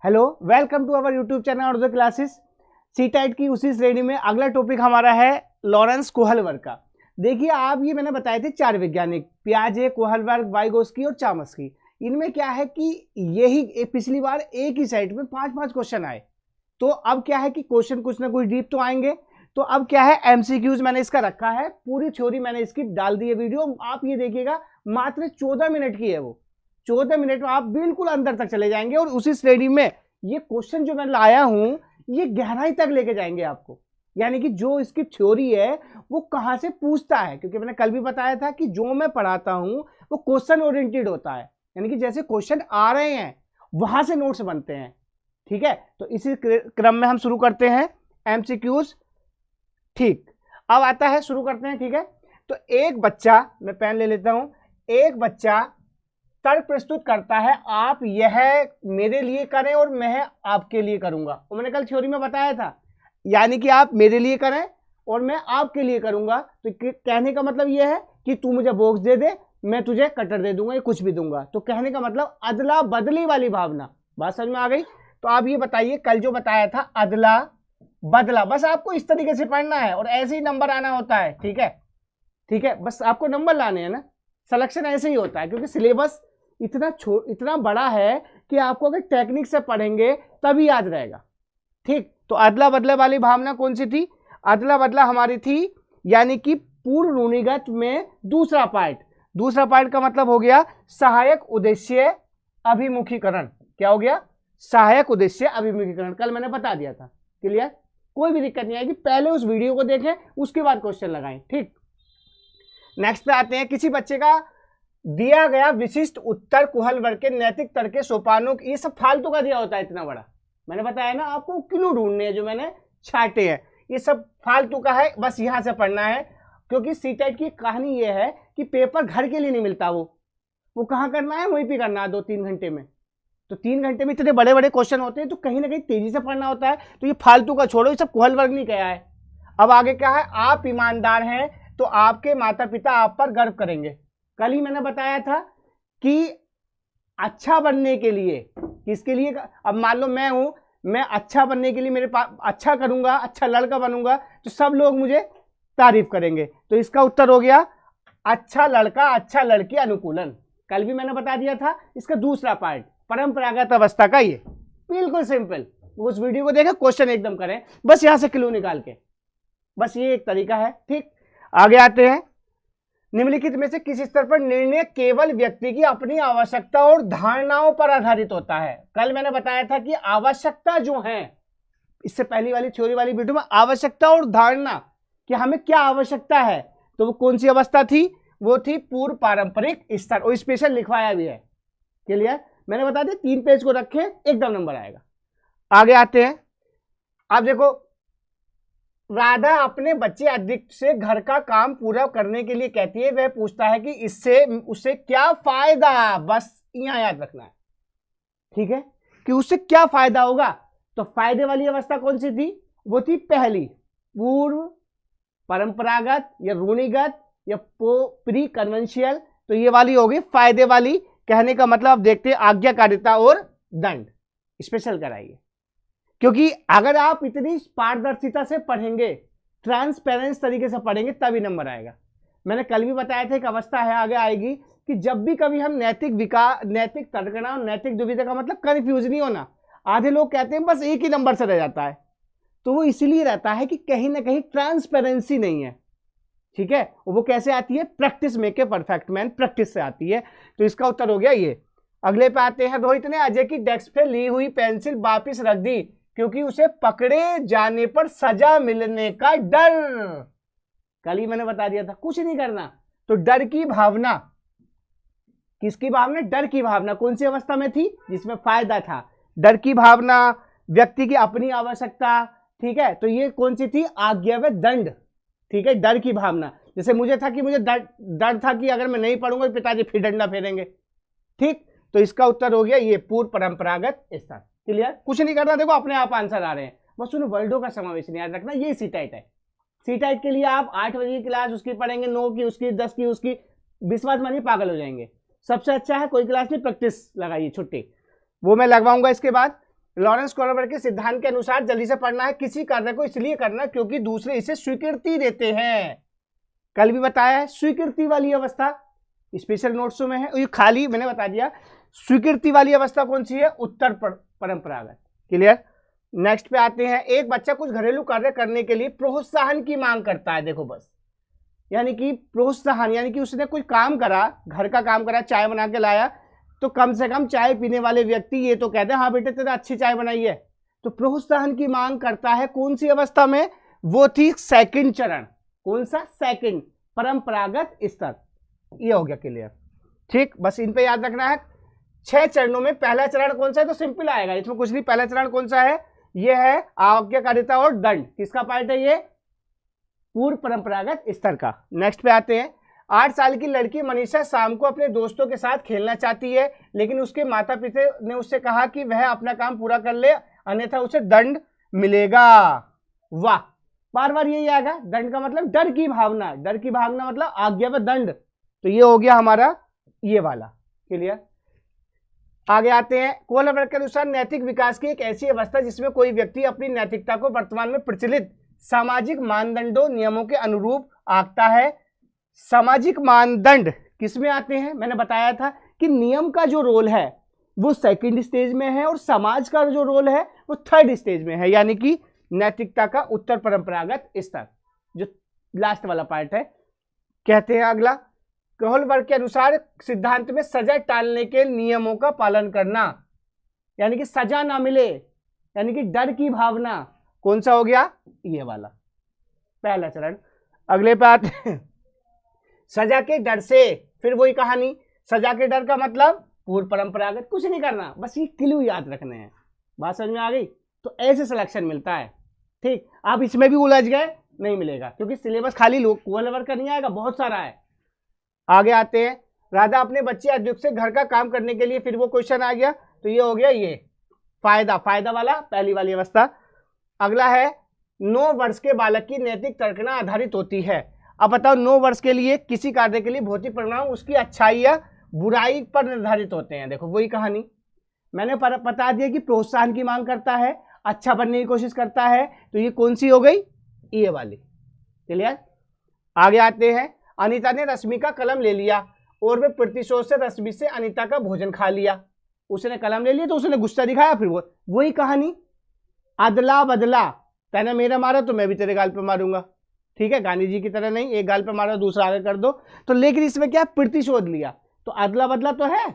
Hello, welcome to our YouTube channel और the classes. सी टाइट की उसी श्रेणी में अगला टॉपिक हमारा है लॉरेंस कोहलवर्ग का। देखिए, आप ये मैंने बताए थे चार वैज्ञानिक, पियाजे, कोहलवर्ग, वाइगोस्की और चामस्की। इनमें क्या है कि यही पिछली बार एक ही सेट में 5-5 क्वेश्चन आए, तो अब क्या है कि क्वेश्चन कुछ ना कुछ डीप तो आएंगे। तो अब क्या है, एमसीक्यूज मैंने इसका रखा है, पूरी थ्योरी मैंने इसकी डाल दी है वीडियो। आप ये देखिएगा, मात्र 14 मिनट की है वो। 14 मिनट में आप बिल्कुल अंदर तक चले जाएंगे और उसी श्रेणी में ये क्वेश्चन जो मैं लाया हूं ये गहराई तक लेके जाएंगे आपको। यानी कि जो इसकी थ्योरी है वो कहां से पूछता है, क्योंकि मैंने कल भी बताया था कि जो मैं पढ़ाता हूं वो क्वेश्चन ओरिएंटेड होता है। यानी कि जैसे क्वेश्चन आ रहे हैं वहां से नोट्स बनते हैं। ठीक है, तो इसी क्रम में हम शुरू करते हैं एमसीक्यूज। ठीक, अब आता है, शुरू करते हैं। ठीक है, तो एक बच्चा, मैं पेन ले लेता हूं, एक बच्चा तर्क प्रस्तुत करता है, आप यह मेरे लिए करें और मैं आपके लिए करूंगा। और मैंने कल थ्योरी में बताया था, यानी कि आप मेरे लिए करें और मैं आपके लिए करूंगा। तो कहने का मतलब यह है कि तू मुझे बॉक्स दे दे, मैं तुझे कटर दे दूंगा या कुछ भी दूंगा। तो कहने का मतलब अदला बदली वाली भावना। बात समझ में आ गई? तो आप ये बताइए, कल जो बताया था अदला बदला, बस आपको इस तरीके से पढ़ना है और ऐसे ही नंबर आना होता है। ठीक है, ठीक है, बस आपको नंबर लाने हैं ना। सिलेक्शन ऐसे ही होता है, क्योंकि सिलेबस इतना बड़ा है कि आपको अगर टेक्निक से पढ़ेंगे तभी याद रहेगा। ठीक, तो अदला बदला वाली भावना कौन सी थी? अदला बदला हमारी थी, यानी कि पूर्व रूढ़िगत में दूसरा पार्ट। दूसरा पार्ट का मतलब हो गया सहायक उद्देश्य अभिमुखीकरण। क्या हो गया? सहायक उद्देश्य अभिमुखीकरण। कल मैंने बता दिया था। क्लियर? कोई भी दिक्कत नहीं आएगी, पहले उस वीडियो को देखें उसके बाद क्वेश्चन लगाएं। ठीक, नेक्स्ट पे आते हैं। किसी बच्चे का दिया गया विशिष्ट उत्तर कोहलवर्ग के नैतिक तर्क के सोपानों, ये सब फालतू का दिया होता है इतना बड़ा। मैंने बताया ना आपको, क्लू ढूंढने हैं जो मैंने छाटे हैं, ये सब फालतू का है, बस यहां से पढ़ना है। क्योंकि सी टाइट की कहानी ये है कि पेपर घर के लिए नहीं मिलता, वो कहां करना है, वहीं पे करना है 2-3 घंटे में। तो 3 घंटे में इतने बड़े बड़े क्वेश्चन होते हैं, तो कहीं ना कहीं तेजी से पढ़ना होता है। तो ये फालतू का छोड़ो, ये सब कोहलवर्ग नहीं कहा है। अब आगे क्या है, आप ईमानदार हैं तो आपके माता पिता आप पर गर्व करेंगे। कल ही मैंने बताया था कि अच्छा बनने के लिए, किसके लिए? अब मान लो मैं हूं, मैं अच्छा बनने के लिए मेरे पास अच्छा करूंगा, अच्छा लड़का बनूंगा, तो सब लोग मुझे तारीफ करेंगे। तो इसका उत्तर हो गया अच्छा लड़का अच्छा लड़की अनुकूलन। कल भी मैंने बता दिया था। इसका दूसरा पार्ट परंपरागत अवस्था का, ये बिल्कुल सिंपल। उस वीडियो को देखें, क्वेश्चन एकदम करें, बस यहां से क्लू निकाल के, बस ये एक तरीका है। ठीक, आगे आते हैं। निम्नलिखित में से किस स्तर पर निर्णय केवल व्यक्ति की अपनी आवश्यकता और धारणाओं पर आधारित होता है? कल मैंने बताया था कि आवश्यकता जो है, इससे पहली वाली थ्योरी वाली वीडियो में, आवश्यकता और धारणा कि हमें क्या आवश्यकता है, तो वो कौन सी अवस्था थी? वो थी पूर्व पारंपरिक स्तर, और स्पेशल लिखवाया भी है। क्लियर? मैंने बता दिया, 3 पेज को रखे, एकदम नंबर आएगा। आगे आते हैं। अब देखो, राधा अपने बच्चे अधिक से घर का काम पूरा करने के लिए कहती है। वह पूछता है कि इससे उसे क्या फायदा, बस यहां याद रखना है। ठीक है, कि उससे क्या फायदा होगा। तो फायदे वाली अवस्था कौन सी थी? वो थी पहली, पूर्व परंपरागत या रूढ़िगत या प्री कन्वेंशियल। तो ये वाली होगी फायदे वाली। कहने का मतलब आप देखते हैं आज्ञाकारिता और दंड। स्पेशल कराइए, क्योंकि अगर आप इतनी पारदर्शिता से पढ़ेंगे, ट्रांसपेरेंस तरीके से पढ़ेंगे, तभी नंबर आएगा। मैंने कल भी बताया था, एक अवस्था है आगे आएगी कि जब भी कभी हम नैतिक तर्कना और नैतिक दुविधा का मतलब कंफ्यूज नहीं होना। आधे लोग कहते हैं बस एक ही नंबर से रह जाता है, तो वो इसलिए रहता है कि कहीं ना कहीं ट्रांसपेरेंसी नहीं है। ठीक है, वो कैसे आती है? Practice make a perfect man, practice से आती है। तो इसका उत्तर हो गया ये। अगले पे आते हैं। रोहित ने अजय की डेस्क पे ली हुई पेंसिल वापिस रख दी क्योंकि उसे पकड़े जाने पर सजा मिलने का डर। कल ही मैंने बता दिया था, कुछ नहीं करना। तो डर की भावना, किसकी भावना? डर की भावना कौन सी अवस्था में थी? जिसमें फायदा था। डर की भावना, व्यक्ति की अपनी आवश्यकता। ठीक है, तो ये कौन सी थी? आज्ञा व दंड। ठीक है, डर की भावना। जैसे मुझे था कि मुझे डर था कि अगर मैं नहीं पढ़ूंगा तो पिताजी फिर डंडा फेरेंगे। ठीक, तो इसका उत्तर हो गया ये पूर्व परंपरागत स्तर। क्लियर? कुछ नहीं करना, देखो अपने आप आंसर आ रहे हैं, बस उन वर्डों का समावेश नहीं याद रखना। ये सी टाइट है। सी टाइट के लिए आप 8 बजे की क्लास उसकी पढ़ेंगे, 9 की उसकी, 10 की उसकी, विश्वास मानिए पागल हो जाएंगे। सबसे अच्छा है कोई क्लास नहीं, प्रैक्टिस लगाइए, छुट्टी वो मैं लगवाऊंगा। इसके बाद लॉरेंस कोहलबर्ग के सिद्धांत के अनुसार जल्दी से पढ़ना है, किसी कार्य को इसलिए करना क्योंकि दूसरे इसे स्वीकृति देते हैं। कल भी बताया है स्वीकृति वाली अवस्था स्पेशल नोट्सों में है, ये खाली मैंने बता दिया। स्वीकृति वाली अवस्था कौन सी है? उत्तर परंपरागत। क्लियर। नेक्स्ट पे आते हैं, एक बच्चा कुछ घरेलू कार्य करने के लिए प्रोत्साहन की मांग करता है। देखो बस, यानी कि प्रोत्साहन, यानी कि उसने कोई काम करा, घर का काम करा, चाय बना के लाया, तो कम से कम चाय पीने वाले व्यक्ति ये तो कहते हैं हाँ बेटे तेरा अच्छी चाय बनाई है। तो प्रोत्साहन की मांग करता है कौन सी अवस्था में? वो थी सेकंड चरण। कौन सा? सेकंड, परंपरागत स्तर। ये हो गया क्लियर। ठीक, बस इन पे याद रखना है। 6 चरणों में पहला चरण कौन सा है? तो सिंपल आएगा, इसमें कुछ नहीं। पहला चरण कौन सा है? ये है आज्ञाकारिता और दंड। किसका पार्ट है ये? पूर्व परंपरागत स्तर का। नेक्स्ट पे आते हैं, 8 साल की लड़की मनीषा शाम को अपने दोस्तों के साथ खेलना चाहती है, लेकिन उसके माता पिता ने उससे कहा कि वह अपना काम पूरा कर ले, अन्यथा उसे दंड मिलेगा। वाह, बार बार यही आएगा। दंड का मतलब डर की भावना, डर की भावना मतलब आज्ञा व दंड। तो ये हो गया हमारा ये वाला। क्लियर। आगे आते हैं, कोहलबर्ग के अनुसार नैतिक विकास की एक ऐसी अवस्था जिसमें कोई व्यक्ति अपनी नैतिकता को वर्तमान में प्रचलित सामाजिक मानदंडों नियमों के अनुरूप आंकता है। सामाजिक मानदंड किस में आते हैं? मैंने बताया था कि नियम का जो रोल है वो सेकंड स्टेज में है और समाज का जो रोल है वो थर्ड स्टेज में है, यानी कि नैतिकता का उत्तर परंपरागत स्तर, जो लास्ट वाला पार्ट है। कहते हैं अगला, कोहलबर्ग के अनुसार सिद्धांत में सजा टालने के नियमों का पालन करना, यानी कि सजा ना मिले, यानी कि डर की भावना। कौन सा हो गया? ये वाला पहला चरण। अगले पे आते हैं, सजा के डर से, फिर वही कहानी। सजा के डर का मतलब पूर्व परंपरागत, कुछ नहीं करना, बस ये क्लू याद रखने हैं। बात समझ में आ गई? तो ऐसे सिलेक्शन मिलता है। ठीक, आप इसमें भी उलझ गए नहीं मिलेगा, क्योंकि सिलेबस खाली कोहलबर्ग का नहीं आएगा, बहुत सारा है। आगे आते हैं, राधा अपने बच्चे अद्युक्त से घर का काम करने के लिए, फिर वो क्वेश्चन आ गया। तो ये हो गया ये फायदा, फायदा वाला पहली वाली अवस्था। अगला है, 9 वर्ष के बालक की नैतिक तर्कना आधारित होती है। अब बताओ, 9 वर्ष के लिए किसी कार्य के लिए भौतिक परिणाम उसकी अच्छाई या बुराई पर निर्धारित होते हैं। देखो वही कहानी मैंने बता दिया कि प्रोत्साहन की मांग करता है, अच्छा बनने की कोशिश करता है। तो ये कौन सी हो गई? ये वाली। क्लियर। आगे आते हैं, अनीता ने रश्मि का कलम ले लिया और वे प्रतिशोध से रश्मि से अनीता का भोजन खा लिया। उसने कलम ले लिया तो उसने गुस्सा दिखाया, फिर वही कहानी, अदला बदला। तैने मेरा मारा तो मैं भी तेरे गाल पे मारूंगा। ठीक है, गांधी जी की तरह नहीं, एक गाल पे मारो दूसरा आगे कर दो। तो लेकिन इसमें क्या, प्रतिशोध लिया। तो अदला बदला तो है,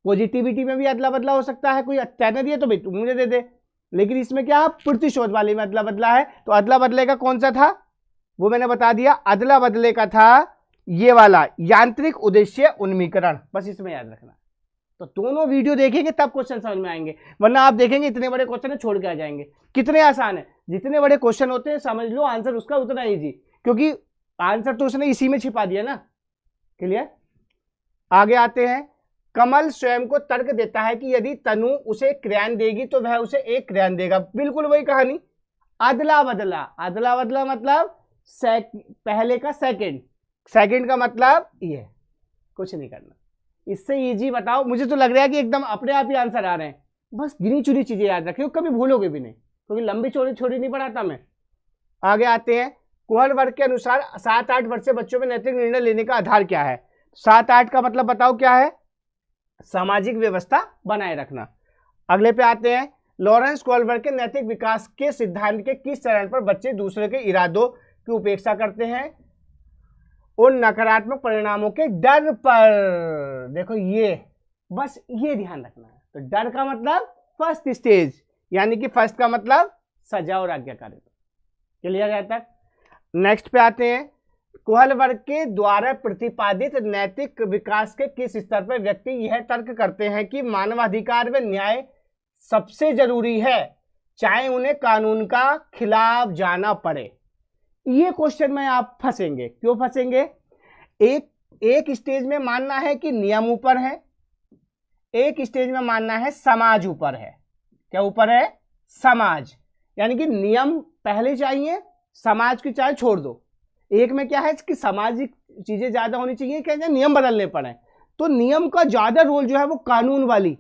पॉजिटिविटी में भी अदला बदला हो सकता है, कोई तैने दिया तो भाई तू मुझे दे दे। लेकिन इसमें क्या, प्रतिशोध वाले में अदला बदला है। तो अदला बदले का कौन सा था? वो मैंने बता दिया, अदला बदले का था ये वाला, यांत्रिक उद्देश्य उन्मीकरण। बस इसमें याद रखना। तो दोनों वीडियो देखेंगे तब क्वेश्चन समझ में आएंगे, वरना आप देखेंगे इतने बड़े क्वेश्चन है छोड़ के आ जाएंगे। कितने आसान है, जितने बड़े क्वेश्चन होते हैं समझ लो आंसर उसका उतना इजी, क्योंकि आंसर तो उसने इसी में छिपा दिया ना। क्लियर। आगे आते हैं, कमल स्वयं को तर्क देता है कि यदि तनु उसे क्रियान देगी तो वह उसे एक क्रियान देगा। बिल्कुल वही कहानी, अदला बदला। अदला बदला मतलब पहले का सेकंड, सेकंड का मतलब ये, कुछ नहीं करना। इससे इजी बताओ, मुझे तो लग रहा है कि एकदम अपने आप ही आंसर आ रहे हैं। बस गिनी चुनी चीजें याद रखिए, कभी भूलोगे भी नहीं, क्योंकि लंबी चौड़ी छोड़ी नहीं पढ़ाता मैं। आगे आते हैं, कोहलबर्ग के अनुसार 7-8 वर्षीय बच्चों में नैतिक निर्णय लेने का आधार क्या है? 7-8 का मतलब बताओ क्या है? सामाजिक व्यवस्था बनाए रखना। अगले पे आते हैं, लॉरेंस कोहलबर्ग के नैतिक विकास के सिद्धांत के किस चरण पर बच्चे दूसरे के इरादों की उपेक्षा करते हैं? उन नकारात्मक परिणामों के डर पर। देखो ये, बस ये ध्यान रखना है। तो डर का मतलब फर्स्ट स्टेज, यानी कि फर्स्ट का मतलब सजा और आज्ञाकारिता। क्लियर है तक? नेक्स्ट पे आते हैं, कोहलबर्ग के द्वारा प्रतिपादित नैतिक विकास के किस स्तर पर व्यक्ति यह तर्क करते हैं कि मानवाधिकार व न्याय सबसे जरूरी है, चाहे उन्हें कानून का खिलाफ जाना पड़े। ये क्वेश्चन में आप फंसेंगे। क्यों फंसेंगे? एक स्टेज में मानना है कि नियम ऊपर है, एक स्टेज में मानना है समाज ऊपर है। क्या ऊपर है? समाज, यानी कि नियम पहले चाहिए, समाज की चाल छोड़ दो। एक में क्या है कि सामाजिक चीजें ज्यादा होनी चाहिए, क्या नियम बदलने पड़े। तो नियम का ज्यादा रोल जो है वो कानून वाली,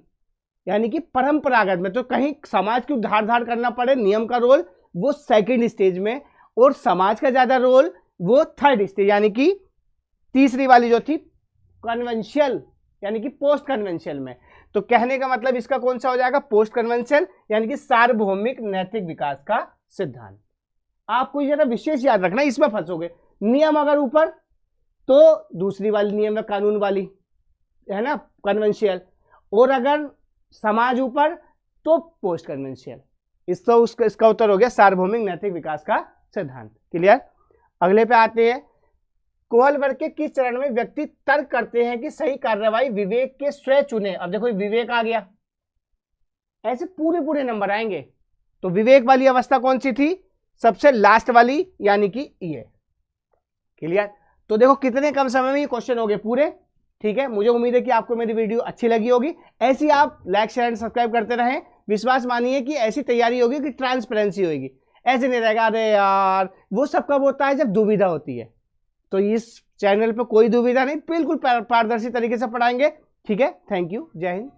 यानी कि परंपरागत में, तो कहीं समाज की उद्धार करना पड़े नियम का रोल वो सेकंड स्टेज में, और समाज का ज्यादा रोल वो थर्ड स्टेज यानी कि तीसरी वाली जो थी कन्वेंशियल यानी कि पोस्ट कन्वेंशियल में। तो कहने का मतलब इसका कौन सा हो जाएगा, पोस्ट कन्वेंशियल यानी कि सार्वभौमिक नैतिक विकास का सिद्धांत। आपको ये जरा विशेष याद रखना, इसमें फंसोगे। नियम अगर ऊपर तो दूसरी वाली नियम है कानून वाली, है ना, कन्वेंशियल, और अगर समाज ऊपर तो पोस्ट कन्वेंशियल। इसका उत्तर हो गया सार्वभौमिक नैतिक विकास का सिद्धांत। क्लियर। अगले पे आते हैं, कोहलबर्ग के किस चरण में व्यक्ति तर्क करते हैं कि सही कार्रवाई विवेक के स्वयं चुने। अब देखो विवेक आ गया, ऐसे पूरे नंबर आएंगे। तो विवेक वाली अवस्था कौन सी थी, सबसे लास्ट वाली यानी कि ये। क्लियर। तो देखो कितने कम समय में ये क्वेश्चन हो गए पूरे। ठीक है, मुझे उम्मीद है कि आपको मेरी वीडियो अच्छी लगी होगी। ऐसी आप लाइक शेयर एंड सब्सक्राइब करते रहें। विश्वास मानिए कि ऐसी तैयारी होगी कि ट्रांसपेरेंसी होगी। ऐसे नहीं रहेगा अरे यार वो सब कब होता है जब दुविधा होती है। तो इस चैनल पर कोई दुविधा नहीं, बिल्कुल पारदर्शी तरीके से पढ़ाएंगे। ठीक है, थैंक यू, जय हिंद।